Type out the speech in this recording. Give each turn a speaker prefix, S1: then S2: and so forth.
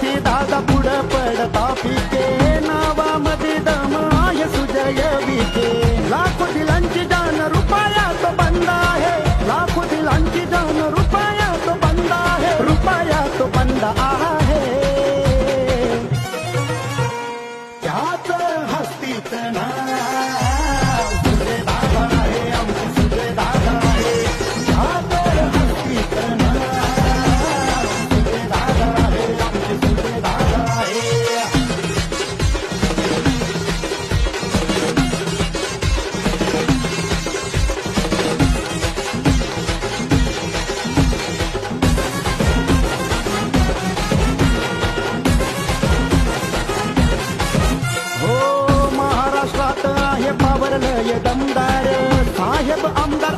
S1: साठी दादा पुढं पडता पिके नावामध्ये दम आहे सुजय विखे लाखो दिलांची जान रुपयात बंद आहे लाखो दिलांची जान रुपयात बंद आहे रुपयात बंद आहे त्यात हस्तीत ना पावरलंय दमदार साहेब आमदार